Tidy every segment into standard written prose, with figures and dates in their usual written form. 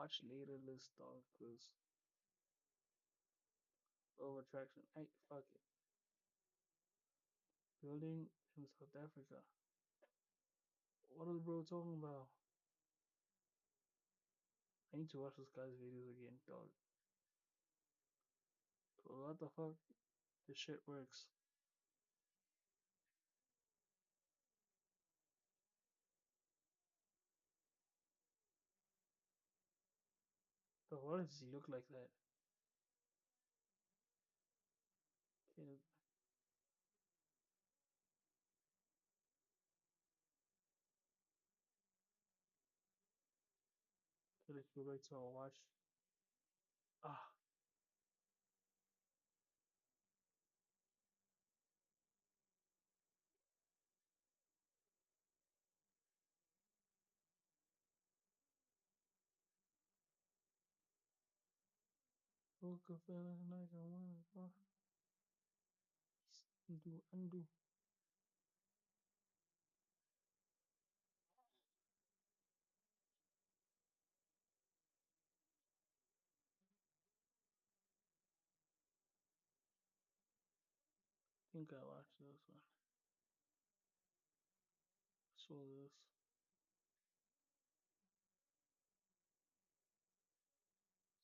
watch later list dog cause of attraction. Hey, fuck it. Building in South Africa. What is bro talking about? I need to watch this guy's videos again, dog. Bro, what the fuck? This shit works. But why does he look like that? Okay, let's go back to our watch. Ah, woke up feeling like I wanna fuck. Undo, undo. Think I watched this one. Saw this.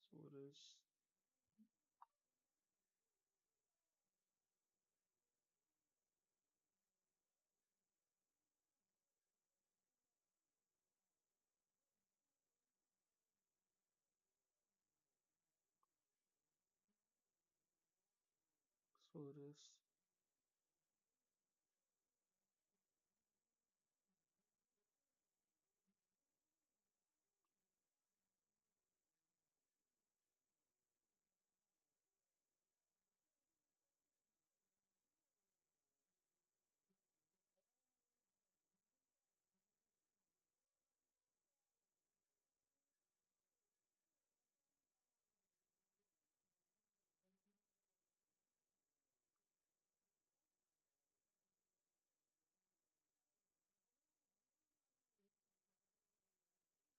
Saw this. Saw this.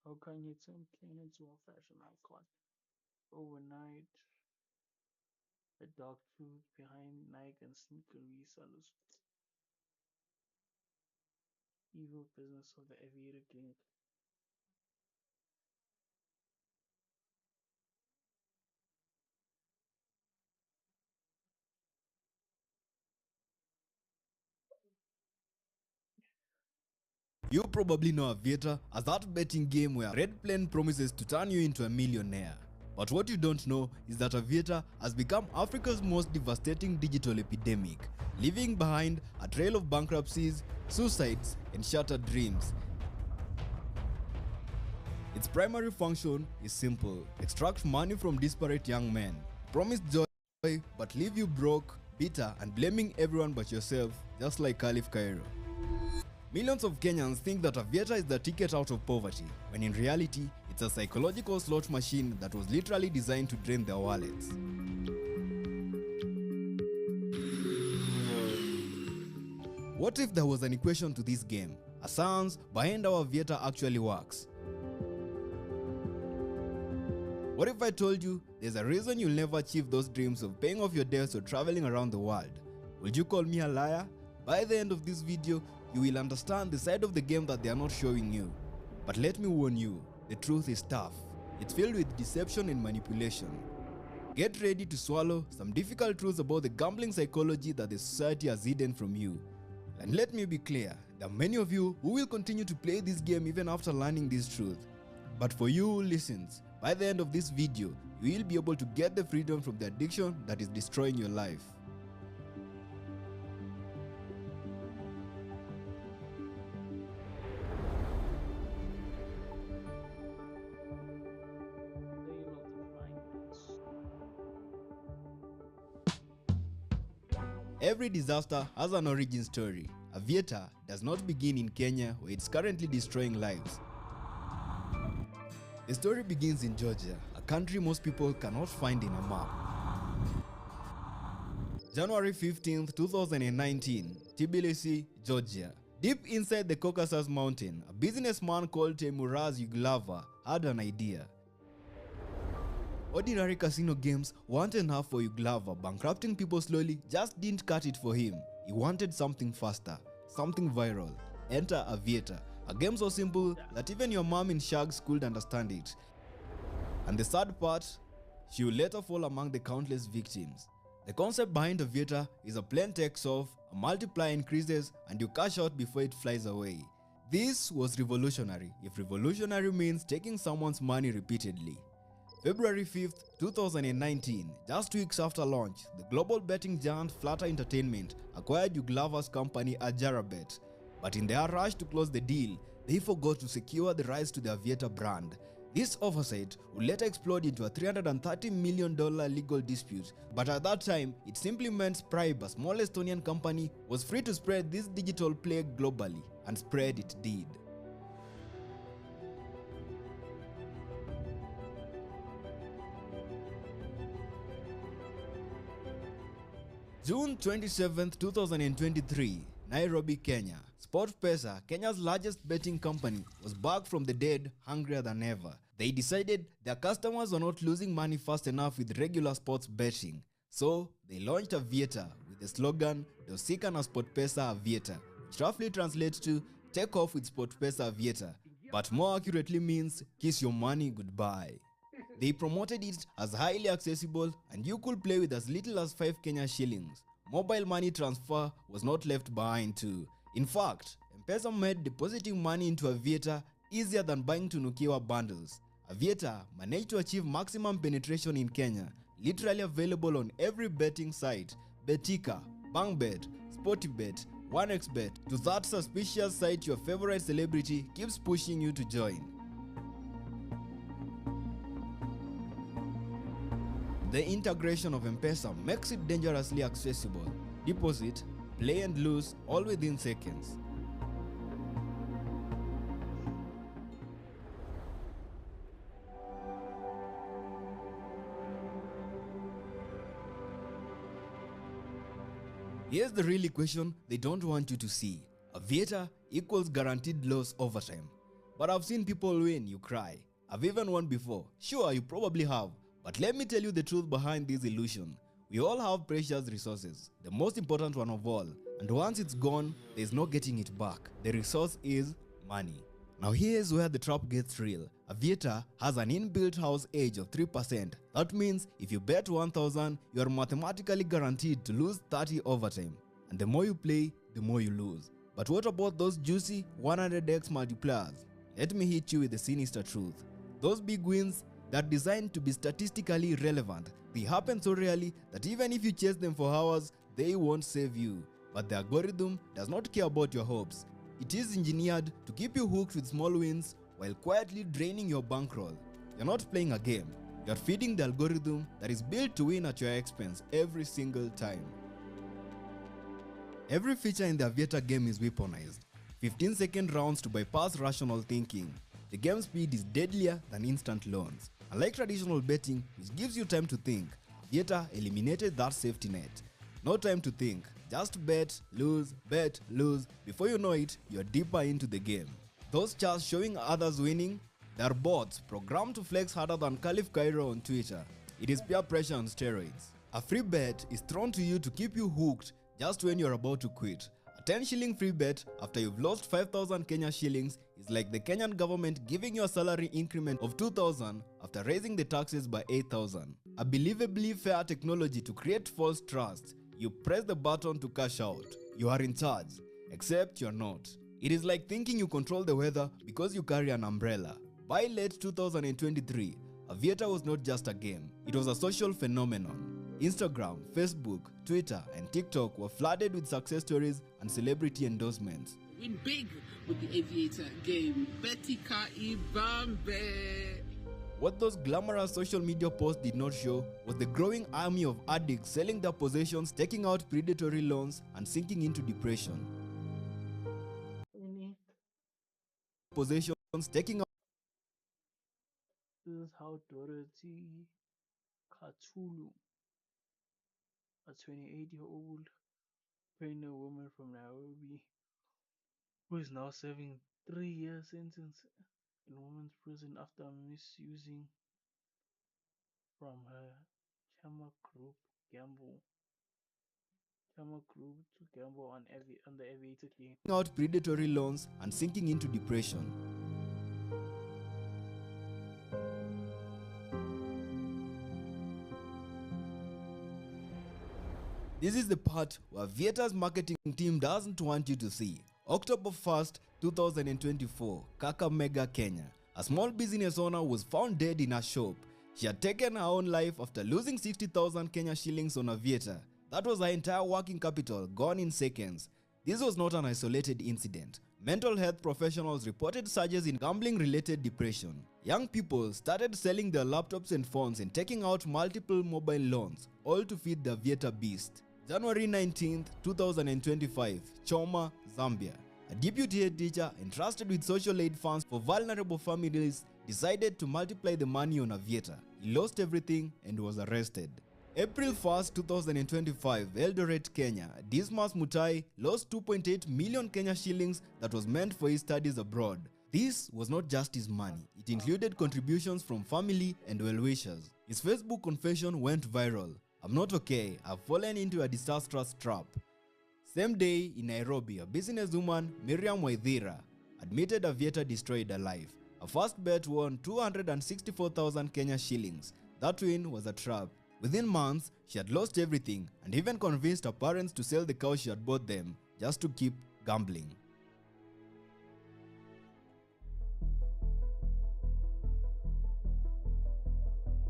How can you turn plain into a fashion icon? Overnight, the dark truth behind Nike and sneaker resellers. Evil business of the Aviator gang. You probably know Aviator as that betting game where Red Plane promises to turn you into a millionaire. But what you don't know is that Aviator has become Africa's most devastating digital epidemic, leaving behind a trail of bankruptcies, suicides, and shattered dreams. Its primary function is simple: extract money from disparate young men, promise joy but leave you broke, bitter, and blaming everyone but yourself, just like Caliph Cairo. Millions of Kenyans think that Aviator is the ticket out of poverty, when in reality, it's a psychological slot machine that was literally designed to drain their wallets. What if there was an equation to this game, a science behind how Aviator actually works? What if I told you there's a reason you'll never achieve those dreams of paying off your debts or traveling around the world? Would you call me a liar? By the end of this video, you will understand the side of the game that they are not showing you. But let me warn you, the truth is tough. It's filled with deception and manipulation. Get ready to swallow some difficult truths about the gambling psychology that the society has hidden from you. And let me be clear, there are many of you who will continue to play this game even after learning this truth. But for you who listens, by the end of this video, you will be able to get the freedom from the addiction that is destroying your life. Every disaster has an origin story. Aviator does not begin in Kenya, where it's currently destroying lives. The story begins in Georgia, a country most people cannot find in a map. January 15th, 2019, Tbilisi, Georgia. Deep inside the Caucasus mountain, a businessman called Temuraz Yuglava had an idea. Ordinary casino games weren't enough for Uglava. Bankrupting people slowly just didn't cut it for him. He wanted something faster, something viral. Enter Aviator, a game so simple that even your mom in Shags could understand it. And the sad part, she will later fall among the countless victims. The concept behind Aviator is a plane takes off, a multiplier increases, and you cash out before it flies away. This was revolutionary, if revolutionary means taking someone's money repeatedly. February 5th, 2019, just weeks after launch, the global betting giant Flutter Entertainment acquired Uglava's company Ajarabet. But in their rush to close the deal, they forgot to secure the rights to the Aviator brand. This oversight would later explode into a $330 million legal dispute, but at that time, it simply meant Spribe, a small Estonian company, was free to spread this digital plague globally, and spread it did. June 27, 2023, Nairobi, Kenya. SportPesa, Kenya's largest betting company, was back from the dead, hungrier than ever. They decided their customers were not losing money fast enough with regular sports betting. So, they launched Aviator with the slogan, Dosika na SportPesa Aviator, which roughly translates to, take off with SportPesa Aviator, but more accurately means, kiss your money goodbye. They promoted it as highly accessible and you could play with as little as 5 Kenya shillings. Mobile money transfer was not left behind too. In fact, M-Pesa made depositing money into Aviator easier than buying Tunukiwa bundles. Aviator managed to achieve maximum penetration in Kenya, literally available on every betting site, Betika, BankBet, SportyBet, 1xBet, to that suspicious site your favorite celebrity keeps pushing you to join. The integration of M-Pesa makes it dangerously accessible. Deposit, play and lose all within seconds. Here's the real equation they don't want you to see. Aviator equals guaranteed loss over time. But I've seen people win, you cry. I've even won before. Sure, you probably have. But let me tell you the truth behind this illusion. We all have precious resources, the most important one of all. And once it's gone, there's no getting it back. The resource is money. Now here's where the trap gets real. Aviator has an inbuilt house edge of 3%. That means if you bet 1,000, you are mathematically guaranteed to lose 30 over time. And the more you play, the more you lose. But what about those juicy 100x multipliers? Let me hit you with the sinister truth. Those big wins that are designed to be statistically relevant, they happen so rarely that even if you chase them for hours, they won't save you. But the algorithm does not care about your hopes. It is engineered to keep you hooked with small wins while quietly draining your bankroll. You're not playing a game, you're feeding the algorithm that is built to win at your expense every single time. Every feature in the Aviator game is weaponized. 15-second rounds to bypass rational thinking. The game speed is deadlier than instant loans. Unlike traditional betting, which gives you time to think, Aviator eliminated that safety net. No time to think, just bet, lose, before you know it, you're deeper into the game. Those charts showing others winning, they're bots programmed to flex harder than Caliph Cairo on Twitter. It is peer pressure on steroids. A free bet is thrown to you to keep you hooked just when you're about to quit. A 10 shilling free bet after you've lost 5,000 Kenya shillings is like the Kenyan government giving you a salary increment of 2,000 after raising the taxes by 8,000. A believably fair technology to create false trust. You press the button to cash out. You are in charge, except you're not. It is like thinking you control the weather because you carry an umbrella. By late 2023, Aviator was not just a game, it was a social phenomenon. Instagram, Facebook, Twitter, and TikTok were flooded with success stories and celebrity endorsements. Win big with the Aviator game. Betika Ibambe. What those glamorous social media posts did not show was the growing army of addicts selling their possessions, taking out predatory loans, and sinking into depression. Possessions, taking out. This is how Dorothy Katulu, a 28-year-old pregnant woman from Nairobi, who is now serving 3-year sentence in women's prison after misusing from her Chama group to gamble on the Aviator game. Out predatory loans and sinking into depression. This is the part where Aviator's marketing team doesn't want you to see. October 1st, 2024, Kakamega, Kenya. A small business owner was found dead in her shop. She had taken her own life after losing 60,000 Kenya shillings on Aviator. That was her entire working capital gone in seconds. This was not an isolated incident. Mental health professionals reported surges in gambling-related depression. Young people started selling their laptops and phones and taking out multiple mobile loans, all to feed the Aviator beast. January 19, 2025, Choma, Zambia. A deputy head teacher entrusted with social aid funds for vulnerable families decided to multiply the money on Aviator. He lost everything and was arrested. April 1st, 2025, Eldoret, Kenya. Dismas Mutai lost 2.8 million Kenya shillings that was meant for his studies abroad. This was not just his money. It included contributions from family and well-wishers. His Facebook confession went viral. "I'm not okay. I've fallen into a disastrous trap." Same day in Nairobi, a businesswoman, Miriam Waithira, admitted Aviator destroyed her life. Her first bet won 264,000 Kenya shillings. That win was a trap. Within months, she had lost everything and even convinced her parents to sell the cow she had bought them just to keep gambling.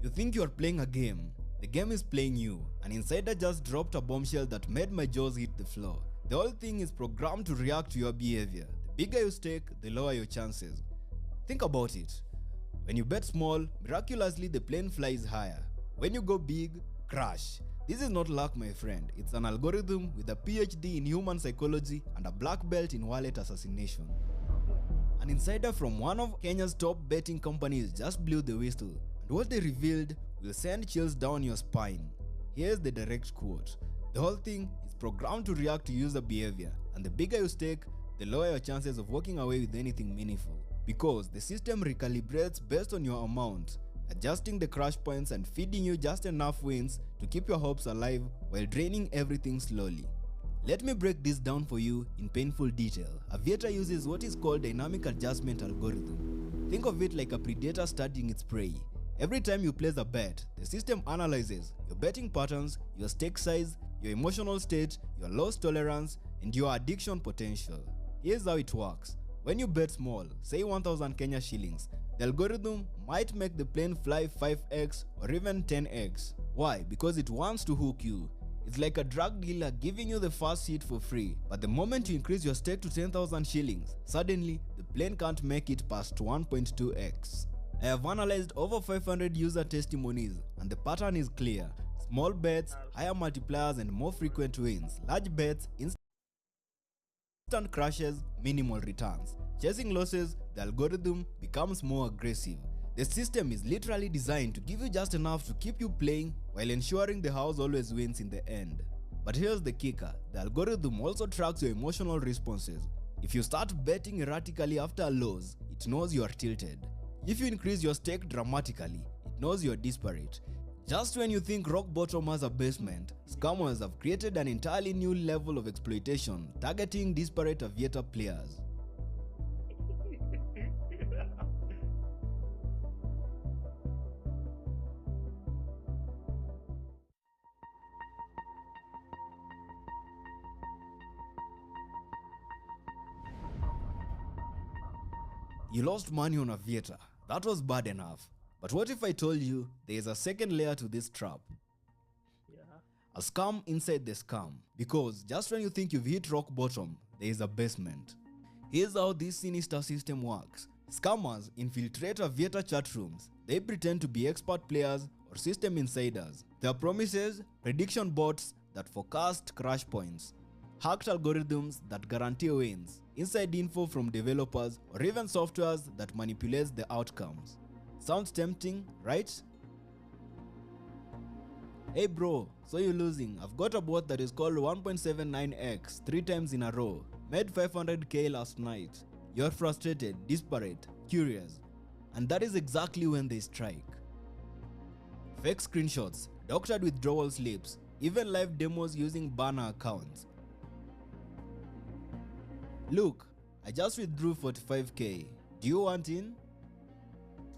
You think you are playing a game. The game is playing you. An insider just dropped a bombshell that made my jaws hit the floor. The whole thing is programmed to react to your behavior. The bigger you stake, the lower your chances. Think about it. When you bet small, miraculously the plane flies higher. When you go big, crash. This is not luck, my friend. It's an algorithm with a PhD in human psychology and a black belt in wallet assassination. An insider from one of Kenya's top betting companies just blew the whistle, and what they revealed will send chills down your spine. Here's the direct quote. "The whole thing is programmed to react to user behavior, and the bigger you stake, the lower your chances of walking away with anything meaningful. Because the system recalibrates based on your amount, adjusting the crash points and feeding you just enough wins to keep your hopes alive while draining everything slowly." Let me break this down for you in painful detail. Aviator uses what is called dynamic adjustment algorithm. Think of it like a predator studying its prey. Every time you place a bet, the system analyzes your betting patterns, your stake size, your emotional state, your loss tolerance, and your addiction potential. Here's how it works. When you bet small, say 1,000 Kenya shillings, the algorithm might make the plane fly 5x or even 10x. Why? Because it wants to hook you. It's like a drug dealer giving you the first hit for free. But the moment you increase your stake to 10,000 shillings, suddenly the plane can't make it past 1.2x. I have analyzed over 500 user testimonies and the pattern is clear. Small bets, higher multipliers and more frequent wins. Large bets, instant crashes, minimal returns. Chasing losses, the algorithm becomes more aggressive. The system is literally designed to give you just enough to keep you playing while ensuring the house always wins in the end. But here's the kicker. The algorithm also tracks your emotional responses. If you start betting erratically after a loss, it knows you are tilted. If you increase your stake dramatically, it knows you are desperate. Just when you think rock bottom has a basement, scammers have created an entirely new level of exploitation targeting disparate Aviator players. You lost money on Aviator. That was bad enough. But what if I told you there is a second layer to this trap? Yeah. A scam inside the scam. Because just when you think you've hit rock bottom, there is a basement. Here's how this sinister system works. Scammers infiltrate Aviator chat rooms. They pretend to be expert players or system insiders. Their promises, prediction bots that forecast crash points, hacked algorithms that guarantee wins, inside info from developers, or even softwares that manipulates the outcomes. Sounds tempting, right? Hey bro, so you're losing. I've got a bot that is called 1.79x 3 times in a row. Made 500k last night. You're frustrated, disparate, curious. And that is exactly when they strike. fake screenshots, doctored withdrawal slips, even live demos using burner accounts. Look, I just withdrew 45k. Do you want in?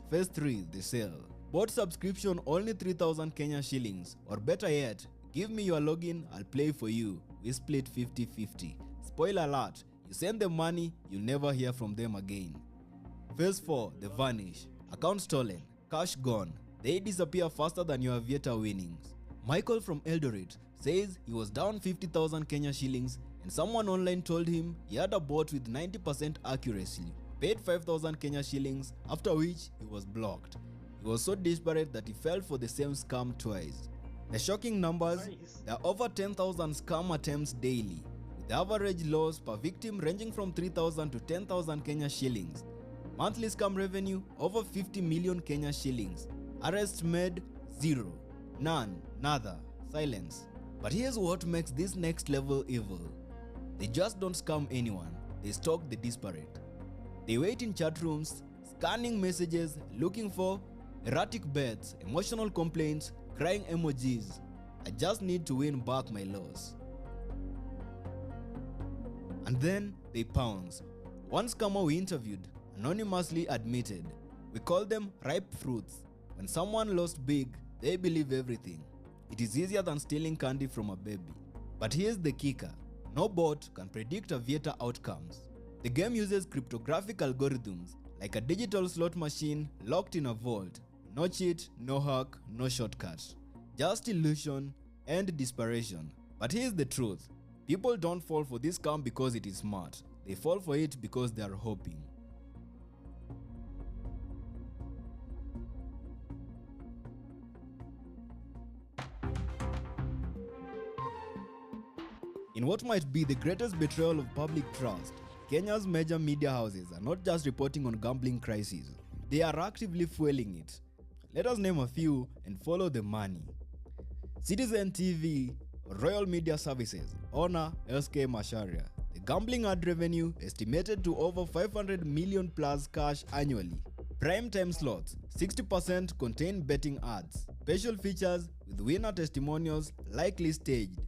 Phase 3, the sale. Bought subscription only 3,000 Kenya shillings, or better yet, give me your login, I'll play for you. We split 50-50. Spoiler alert, you send them money, you'll never hear from them again. Phase 4, the vanish. Account stolen, cash gone. They disappear faster than your Aviator winnings. Michael from Eldoret says he was down 50,000 Kenya shillings and someone online told him he had a bot with 90% accuracy. Paid 5,000 Kenya shillings, after which he was blocked. He was so desperate that he fell for the same scam twice. The shocking numbers, there are over 10,000 scam attempts daily, with the average loss per victim ranging from 3,000 to 10,000 Kenya shillings. Monthly scam revenue over 50 million Kenya shillings. Arrests made 0. None, nada, silence. But here's what makes this next level evil. They just don't scam anyone, they stalk the desperate. They wait in chat rooms, scanning messages, looking for erratic bets, emotional complaints, crying emojis. I just need to win back my loss. And then they pounce. One scammer we interviewed anonymously admitted, we call them ripe fruits. When someone lost big, they believe everything. It is easier than stealing candy from a baby. But here's the kicker. No bot can predict Aviator outcomes. The game uses cryptographic algorithms, like a digital slot machine locked in a vault. No cheat, no hack, no shortcut. Just illusion and desperation. But here's the truth. People don't fall for this scam because it is smart. They fall for it because they are hoping. In what might be the greatest betrayal of public trust, Kenya's major media houses are not just reporting on gambling crises, they are actively fueling it. Let us name a few and follow the money. Citizen TV, Royal Media Services, owner SK Macharia. The gambling ad revenue estimated to over 500 million plus cash annually. Prime time slots, 60% contain betting ads. Special features with winner testimonials likely staged.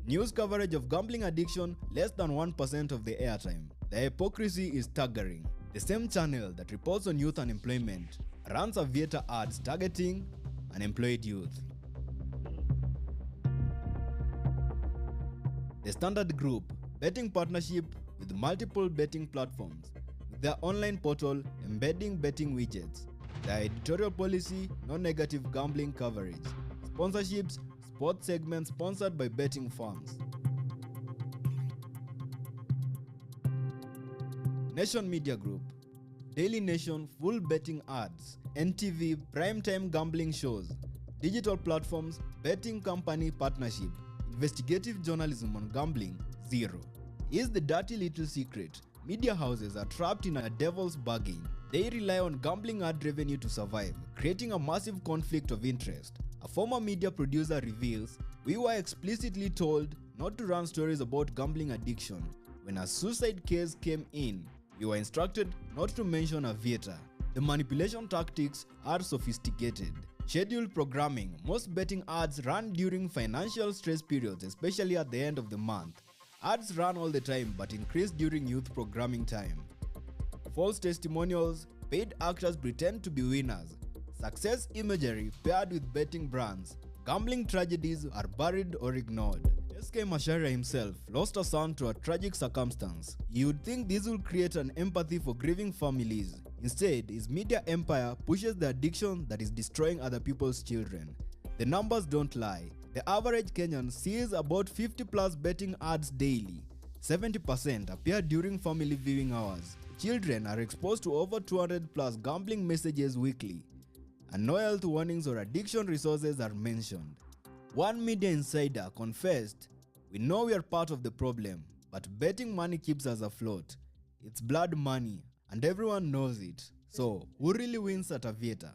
News coverage of gambling addiction less than 1% of the airtime. The hypocrisy is staggering. The same channel that reports on youth unemployment runs Aviator ads targeting unemployed youth. The Standard Group, betting partnership with multiple betting platforms, with their online portal embedding betting widgets. Their editorial policy, no negative gambling coverage. Sponsorships, sports segments sponsored by betting firms. Nation Media Group, Daily Nation full betting ads, NTV primetime gambling shows, digital platforms, betting company partnership, investigative journalism on gambling, zero. Here's the dirty little secret. Media houses are trapped in a devil's bargain. They rely on gambling ad revenue to survive, creating a massive conflict of interest. A former media producer reveals, we were explicitly told not to run stories about gambling addiction. When a suicide case came in, we were instructed not to mention Aviator. The manipulation tactics are sophisticated. Scheduled programming, most betting ads run during financial stress periods, especially at the end of the month. Ads run all the time but increase during youth programming time. False testimonials, paid actors pretend to be winners. Success imagery paired with betting brands. Gambling tragedies are buried or ignored. SK Macharia himself lost a son to a tragic circumstance. You'd think this will create an empathy for grieving families. Instead, his media empire pushes the addiction that is destroying other people's children. The numbers don't lie. The average Kenyan sees about 50 plus betting ads daily. 70% appear during family viewing hours. Children are exposed to over 200 plus gambling messages weekly. And no health warnings or addiction resources are mentioned. One media insider confessed, we know we are part of the problem, but betting money keeps us afloat. It's blood money, and everyone knows it. So, who really wins at Aviator?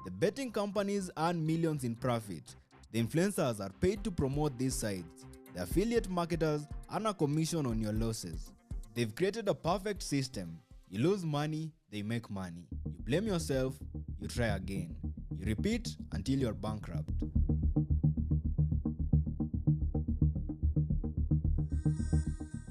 The betting companies earn millions in profit. The influencers are paid to promote these sites. The affiliate marketers earn a commission on your losses. They've created a perfect system. You lose money, they make money. You blame yourself, you try again. You You repeat until you're bankrupt.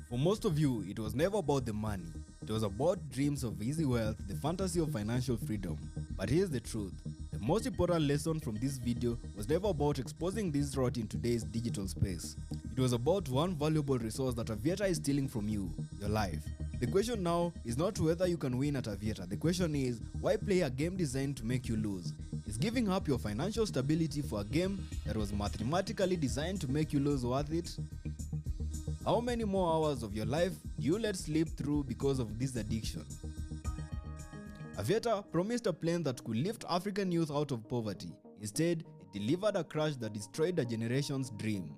For most of you, it was never about the money. It was about dreams of easy wealth, the fantasy of financial freedom. But here's the truth. The most important lesson from this video was never about exposing this rot in today's digital space. It was about one valuable resource that Aviator is stealing from you, your life. The question now is not whether you can win at Aviator. The question is, why play a game designed to make you lose? Is giving up your financial stability for a game that was mathematically designed to make you lose worth it? How many more hours of your life do you let slip through because of this addiction? Aviator promised a plane that could lift African youth out of poverty. Instead, it delivered a crash that destroyed a generation's dream.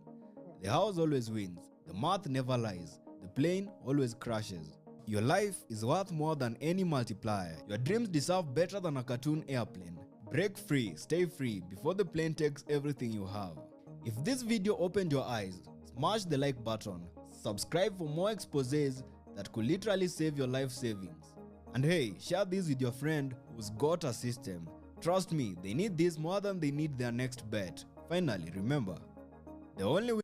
The house always wins, the math never lies, the plane always crashes. Your life is worth more than any multiplier. Your dreams deserve better than a cartoon airplane. Break free, stay free before the plane takes everything you have. If this video opened your eyes, smash the like button, subscribe for more exposés that could literally save your life savings. And hey, share this with your friend who's got a system. Trust me, they need this more than they need their next bet. Finally, remember, the only way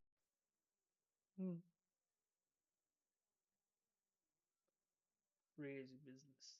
Crazy business.